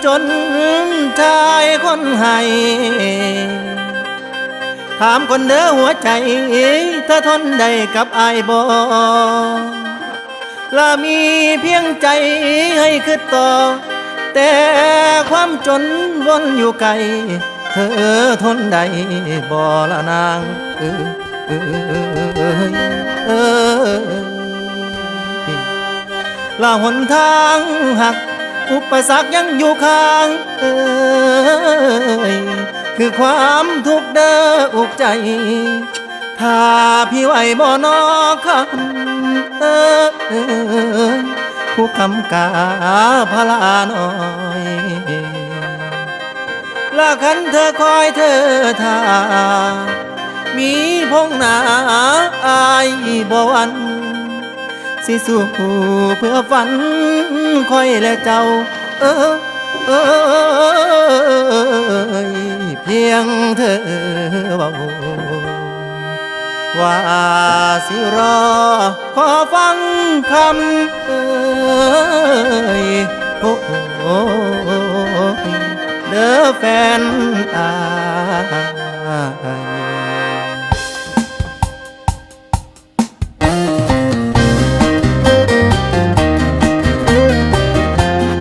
จนชายคนให้ถามคนเด้อหัวใจเธอทนได้กับอายบ่ละมีเพียงใจให้คิดต่อแต่ความจนวนอยู่ไกลเธอทนได้บ่ละนางละหนทางหักอุปสรรคยังอยู่ข้างคือความทุกข์เด้ออุกใจถ้าพี่ไหวบ่นอคำผู้คำกาพลาน้อยละคันเธอคอยเธอท่ามีพงหนาอายบ่วันสิสู้เพื่อฝันคอยและเจ้าเพียงเธอเบาว่าสิรอขอฟังคำ